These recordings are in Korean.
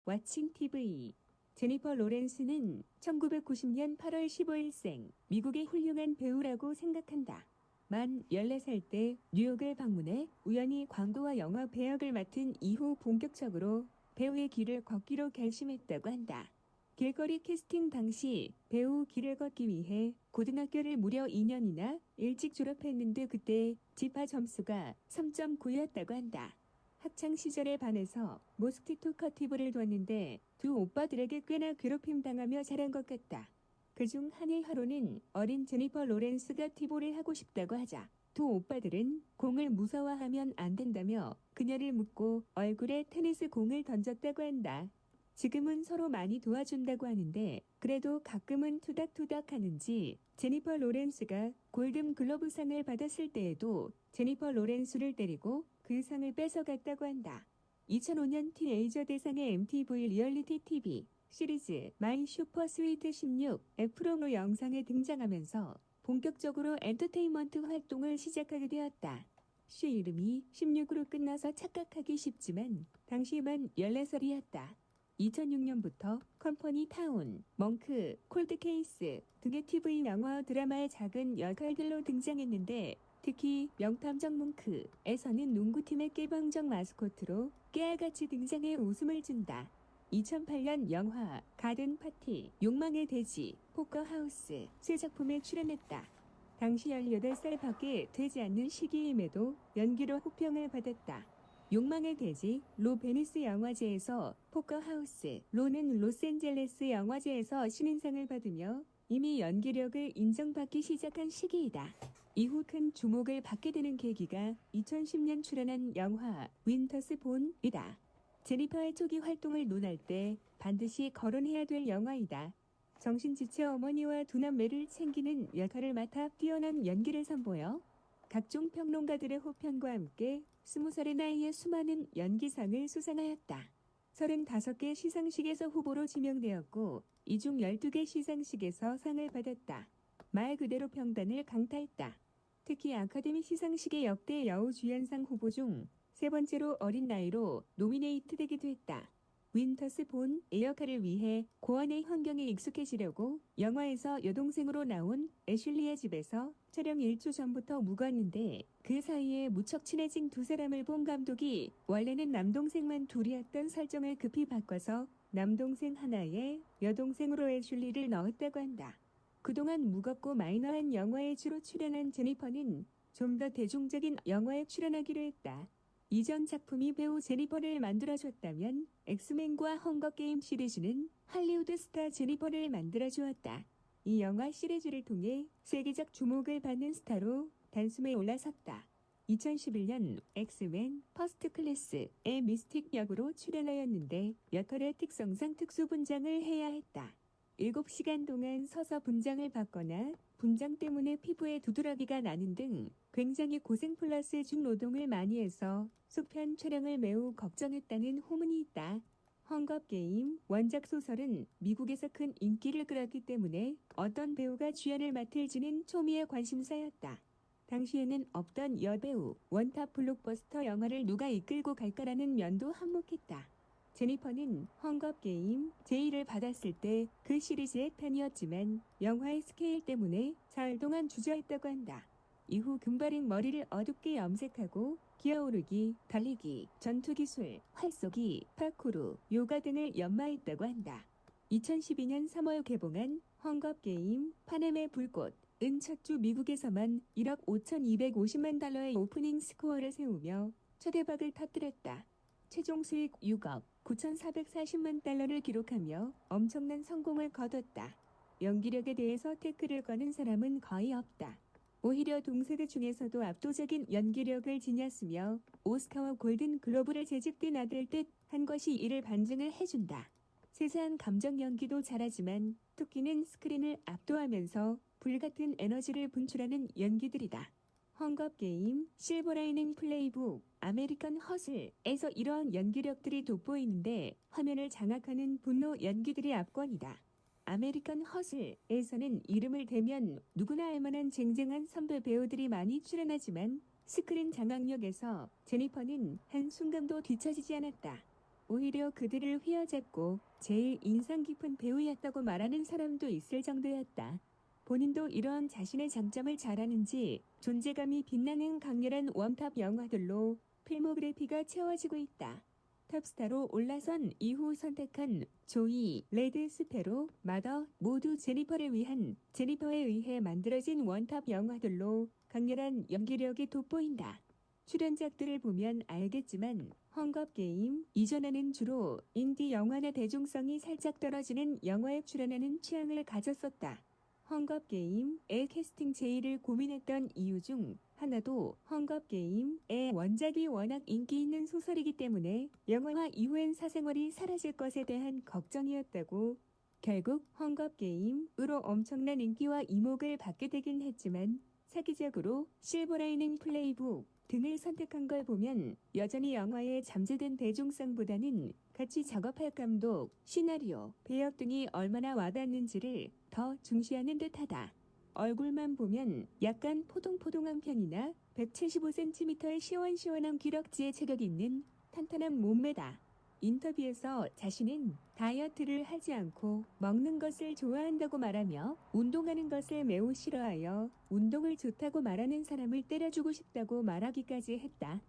왓칭 TV. 제니퍼 로렌스는 1990년 8월 15일생 미국의 훌륭한 배우라고 생각한다. 만 14살 때 뉴욕을 방문해 우연히 광고와 영화 배역을 맡은 이후 본격적으로 배우의 길을 걷기로 결심했다고 한다. 길거리 캐스팅 당시 배우 길을 걷기 위해 고등학교를 무려 2년이나 일찍 졸업했는데 그때 지파 점수가 3.9였다고 한다. 학창 시절에 반해서 모스키토 커티브를 뒀는데 두 오빠들에게 꽤나 괴롭힘 당하며 자란 것 같다. 그중 한 일화로는 어린 제니퍼 로렌스가 티볼을 하고 싶다고 하자 두 오빠들은 공을 무서워하면 안 된다며 그녀를 묶고 얼굴에 테니스 공을 던졌다고 한다. 지금은 서로 많이 도와준다고 하는데 그래도 가끔은 투닥투닥 하는지 제니퍼 로렌스가 골든 글러브상을 받았을 때에도 제니퍼 로렌스를 때리고 그 상을 뺏어갔다고 한다. 2005년 티네이저 대상의 MTV 리얼리티 TV 시리즈 마이 슈퍼 스위트 16의 프로모 영상에 등장하면서 본격적으로 엔터테인먼트 활동을 시작하게 되었다. 쇼 이름이 16으로 끝나서 착각하기 쉽지만 당시만 14살이었다. 2006년부터 컴퍼니 타운, 멍크, 콜드케이스 등의 TV 영화 드라마의 작은 역할들로 등장했는데 특히 명탐정 뭉크에서는 농구팀의 깨방정 마스코트로 깨알같이 등장해 웃음을 준다. 2008년 영화 가든 파티, 욕망의 돼지, 포커하우스 세 작품에 출연했다. 당시 18살밖에 되지 않는 시기임에도 연기로 호평을 받았다. 욕망의 돼지, 로 베니스 영화제에서 포커하우스, 로는 로스앤젤레스 영화제에서 신인상을 받으며 이미 연기력을 인정받기 시작한 시기이다. 이후 큰 주목을 받게 되는 계기가 2010년 출연한 영화 윈터스 본이다. 제니퍼의 초기 활동을 논할 때 반드시 거론해야 될 영화이다. 정신지체 어머니와 두 남매를 챙기는 역할을 맡아 뛰어난 연기를 선보여 각종 평론가들의 호평과 함께 20살의 나이에 수많은 연기상을 수상하였다. 35개 시상식에서 후보로 지명되었고 이 중 12개 시상식에서 상을 받았다. 말 그대로 평단을 강타했다. 특히 아카데미 시상식의 역대 여우주연상 후보 중 세 번째로 어린 나이로 노미네이트 되기도 했다. 윈터스 본의 역할을 위해 고원의 환경에 익숙해지려고 영화에서 여동생으로 나온 애슐리의 집에서 촬영 1주 전부터 묵었는데 그 사이에 무척 친해진 두 사람을 본 감독이 원래는 남동생만 둘이었던 설정을 급히 바꿔서 남동생 하나에 여동생으로 애슐리를 넣었다고 한다. 그동안 무겁고 마이너한 영화에 주로 출연한 제니퍼는 좀 더 대중적인 영화에 출연하기로 했다. 이전 작품이 배우 제니퍼를 만들어줬다면 엑스맨과 헝거게임 시리즈는 할리우드 스타 제니퍼를 만들어주었다. 이 영화 시리즈를 통해 세계적 주목을 받는 스타로 단숨에 올라섰다. 2011년 엑스맨 퍼스트 클래스의 미스틱 역으로 출연하였는데 역할의 특성상 특수 분장을 해야 했다. 7시간 동안 서서 분장을 받거나 분장 때문에 피부에 두드러기가 나는 등 굉장히 고생 플러스 중노동을 많이 해서 속편 촬영을 매우 걱정했다는 후문이 있다. 헝거게임 원작 소설은 미국에서 큰 인기를 끌었기 때문에 어떤 배우가 주연을 맡을지는 초미의 관심사였다. 당시에는 없던 여배우, 원탑 블록버스터 영화를 누가 이끌고 갈까라는 면도 한몫했다. 제니퍼는 헝거게임 제의를 받았을 때 그 시리즈의 팬이었지만 영화의 스케일 때문에 사흘 동안 주저했다고 한다. 이후 금발인 머리를 어둡게 염색하고 기어오르기, 달리기, 전투기술, 활쏘기, 파쿠르, 요가 등을 연마했다고 한다. 2012년 3월 개봉한 헝거게임 파넴의 불꽃은 첫 주 미국에서만 1억 5,250만 달러의 오프닝 스코어를 세우며 초대박을 터뜨렸다. 최종 수익 6억 9,440만 달러를 기록하며 엄청난 성공을 거뒀다. 연기력에 대해서 태클을 거는 사람은 거의 없다. 오히려 동세대 중에서도 압도적인 연기력을 지녔으며 오스카와 골든 글로브를 재직된 아들 듯 한 것이 이를 반증을 해준다. 세세한 감정 연기도 잘하지만 토끼는 스크린을 압도하면서 불같은 에너지를 분출하는 연기들이다. 헝거게임, 실버라이닝 플레이북, 아메리칸 허슬에서 이러한 연기력들이 돋보이는데 화면을 장악하는 분노 연기들이 압권이다. 아메리칸 허슬에서는 이름을 대면 누구나 알만한 쟁쟁한 선배 배우들이 많이 출연하지만 스크린 장악력에서 제니퍼는 한순간도 뒤처지지 않았다. 오히려 그들을 휘어잡고 제일 인상 깊은 배우였다고 말하는 사람도 있을 정도였다. 본인도 이런 자신의 장점을 잘 아는지 존재감이 빛나는 강렬한 원탑 영화들로 필모그래피가 채워지고 있다. 탑스타로 올라선 이후 선택한 조이, 레드 스페로, 마더 모두 제니퍼를 위한 제니퍼에 의해 만들어진 원탑 영화들로 강렬한 연기력이 돋보인다. 출연작들을 보면 알겠지만 헝거게임 이전에는 주로 인디 영화나 대중성이 살짝 떨어지는 영화에 출연하는 취향을 가졌었다. 헝거게임의 캐스팅 제의를 고민했던 이유 중 하나도 헝거게임의 원작이 워낙 인기 있는 소설이기 때문에 영화화 이후엔 사생활이 사라질 것에 대한 걱정이었다고. 결국 헝거게임으로 엄청난 인기와 이목을 받게 되긴 했지만 사기적으로 실버라이닝 플레이북 등을 선택한 걸 보면 여전히 영화에 잠재된 대중성보다는 같이 작업할 감독, 시나리오, 배역 등이 얼마나 와닿는지를 더 중시하는 듯하다. 얼굴만 보면 약간 포동포동한 편이나 175cm의 시원시원한 기럭지에 체격 있는 탄탄한 몸매다. 인터뷰에서 자신은 다이어트를 하지 않고 먹는 것을 좋아한다고 말하며 운동하는 것을 매우 싫어하여 운동을 좋다고 말하는 사람을 때려주고 싶다고 말하기까지 했다.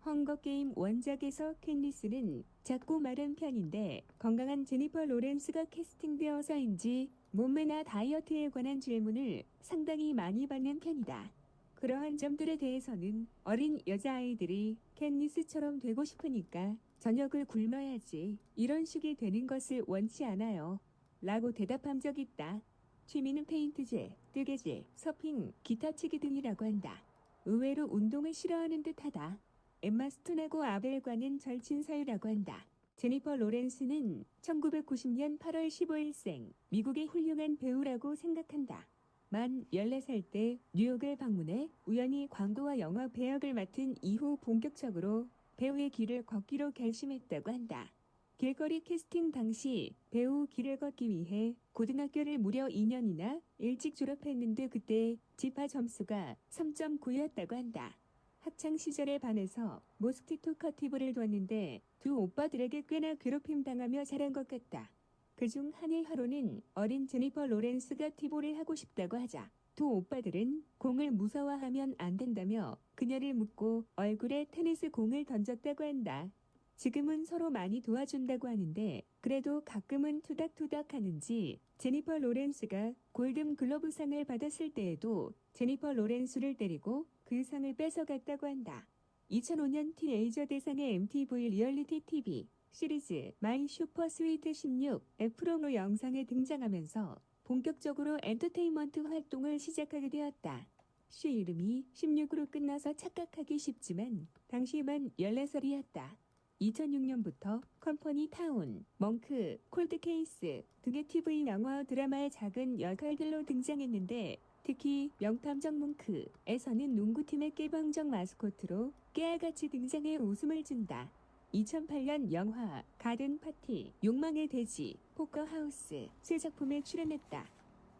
헝거게임 원작에서 캣니스는 작고 마른 편인데 건강한 제니퍼 로렌스가 캐스팅되어서인지 몸매나 다이어트에 관한 질문을 상당히 많이 받는 편이다. 그러한 점들에 대해서는 어린 여자아이들이 캣니스처럼 되고 싶으니까 저녁을 굶어야지 이런 식이 되는 것을 원치 않아요. 라고 대답한 적 있다. 취미는 페인트질, 뜨개질, 서핑, 기타 치기 등이라고 한다. 의외로 운동을 싫어하는 듯하다. 엠마 스톤하고 아벨과는 절친 사유라고 한다. 제니퍼 로렌스는 1990년 8월 15일생 미국의 훌륭한 배우라고 생각한다. 만 14살 때 뉴욕을 방문해 우연히 광고와 영화 배역을 맡은 이후 본격적으로 배우의 길을 걷기로 결심했다고 한다. 길거리 캐스팅 당시 배우 길을 걷기 위해 고등학교를 무려 2년이나 일찍 졸업했는데 그때 지파 점수가 3.9였다고 한다. 학창 시절에 반해서 모스키토 커티브를 뒀는데 두 오빠들에게 꽤나 괴롭힘 당하며 자란 것 같다. 그중 한 일화로는 어린 제니퍼 로렌스가 티볼을 하고 싶다고 하자 두 오빠들은 공을 무서워하면 안 된다며 그녀를 묶고 얼굴에 테니스 공을 던졌다고 한다. 지금은 서로 많이 도와준다고 하는데 그래도 가끔은 투닥투닥 하는지 제니퍼 로렌스가 골든 글러브상을 받았을 때에도 제니퍼 로렌스를 때리고 그 상을 뺏어갔다고 한다. 2005년 티네이저 대상의 MTV 리얼리티 TV 시리즈 마이 슈퍼 스위트 16 프로모 영상에 등장하면서 본격적으로 엔터테인먼트 활동을 시작하게 되었다. 시 이름이 16으로 끝나서 착각하기 쉽지만 당시만 14살이었다. 2006년부터 컴퍼니 타운, 멍크, 콜드케이스 등의 TV 영화 드라마의 작은 역할들로 등장했는데 특히 명탐정 뭉크에서는 농구팀의 깨방정 마스코트로 깨알같이 등장해 웃음을 준다. 2008년 영화 가든 파티, 욕망의 돼지, 포커하우스 세 작품에 출연했다.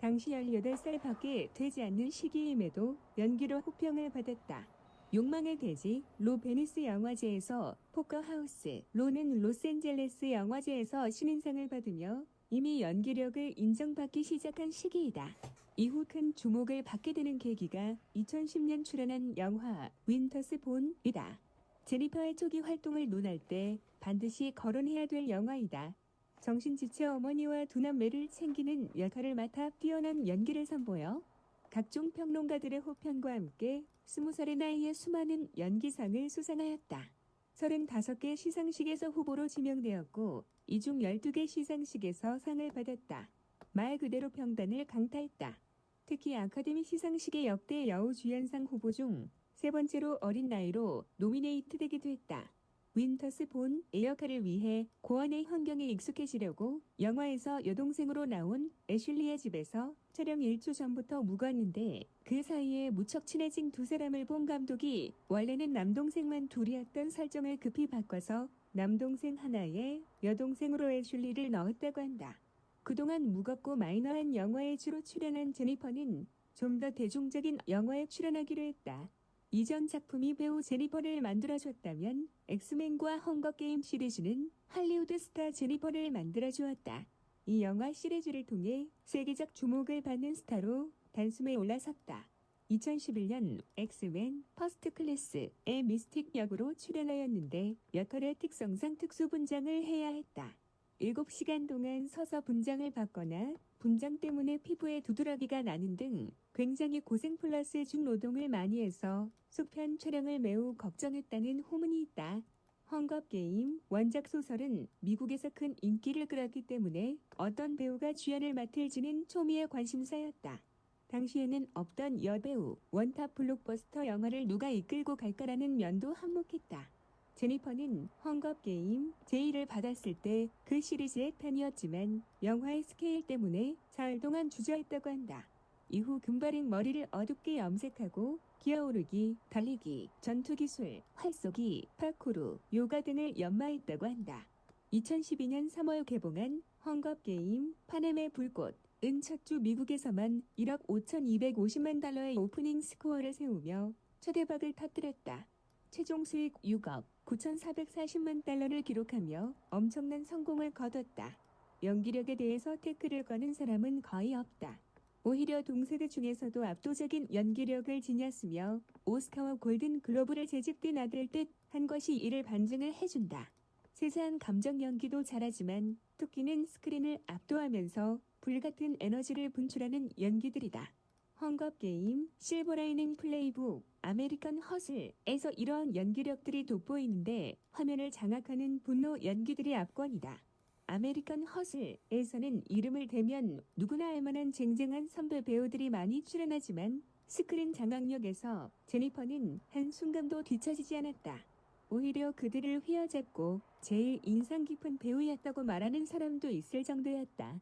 당시 18살밖에 되지 않는 시기임에도 연기로 호평을 받았다. 욕망의 돼지, 로 베니스 영화제에서 포커하우스, 로는 로스앤젤레스 영화제에서 신인상을 받으며 이미 연기력을 인정받기 시작한 시기이다. 이후 큰 주목을 받게 되는 계기가 2010년 출연한 영화 윈터스 본이다. 제니퍼의 초기 활동을 논할 때 반드시 거론해야 될 영화이다. 정신지체 어머니와 두 남매를 챙기는 역할을 맡아 뛰어난 연기를 선보여 각종 평론가들의 호평과 함께 20살의 나이에 수많은 연기상을 수상하였다. 35개 시상식에서 후보로 지명되었고 이 중 12개 시상식에서 상을 받았다. 말 그대로 평단을 강타했다. 특히 아카데미 시상식의 역대 여우주연상 후보 중 세 번째로 어린 나이로 노미네이트되기도 했다. 윈터스 본의 역할을 위해 고원의 환경에 익숙해지려고 영화에서 여동생으로 나온 애슐리의 집에서 촬영 1주 전부터 묵었는데 그 사이에 무척 친해진 두 사람을 본 감독이 원래는 남동생만 둘이었던 설정을 급히 바꿔서 남동생 하나에 여동생으로 애슐리를 넣었다고 한다. 그동안 무겁고 마이너한 영화에 주로 출연한 제니퍼는 좀 더 대중적인 영화에 출연하기로 했다. 이전 작품이 배우 제니퍼를 만들어줬다면 엑스맨과 헝거게임 시리즈는 할리우드 스타 제니퍼를 만들어주었다. 이 영화 시리즈를 통해 세계적 주목을 받는 스타로 단숨에 올라섰다. 2011년 엑스맨 퍼스트 클래스의 미스틱 역으로 출연하였는데 역할의 특성상 특수 분장을 해야 했다. 7시간 동안 서서 분장을 받거나 분장 때문에 피부에 두드러기가 나는 등 굉장히 고생 플러스 중노동을 많이 해서 속편 촬영을 매우 걱정했다는 후문이 있다. 헝거게임 원작 소설은 미국에서 큰 인기를 끌었기 때문에 어떤 배우가 주연을 맡을지는 초미의 관심사였다. 당시에는 없던 여배우, 원탑 블록버스터 영화를 누가 이끌고 갈까라는 면도 한몫했다. 제니퍼는 헝거게임 제의를 받았을 때 그 시리즈의 팬이었지만 영화의 스케일 때문에 사흘 동안 주저했다고 한다. 이후 금발인 머리를 어둡게 염색하고 기어오르기, 달리기, 전투기술, 활쏘기, 파쿠르, 요가 등을 연마했다고 한다. 2012년 3월 개봉한 헝거게임 파넴의 불꽃은 첫 주 미국에서만 1억 5,250만 달러의 오프닝 스코어를 세우며 초대박을 터뜨렸다. 최종 수익 6억 9,440만 달러를 기록하며 엄청난 성공을 거뒀다. 연기력에 대해서 태클을 거는 사람은 거의 없다. 오히려 동세대 중에서도 압도적인 연기력을 지녔으며 오스카와 골든 글로브를 제집된 아들 듯 한 것이 이를 반증을 해준다. 세세한 감정 연기도 잘하지만 토끼는 스크린을 압도하면서 불같은 에너지를 분출하는 연기들이다. 헝거게임, 실버라이닝 플레이북, 아메리칸 허슬에서 이러한 연기력들이 돋보이는데 화면을 장악하는 분노 연기들이 압권이다. 아메리칸 허슬에서는 이름을 대면 누구나 알만한 쟁쟁한 선배 배우들이 많이 출연하지만 스크린 장악력에서 제니퍼는 한순간도 뒤처지지 않았다. 오히려 그들을 휘어잡고 제일 인상 깊은 배우였다고 말하는 사람도 있을 정도였다.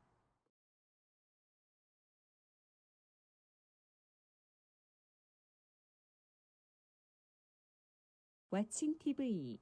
왓칭 TV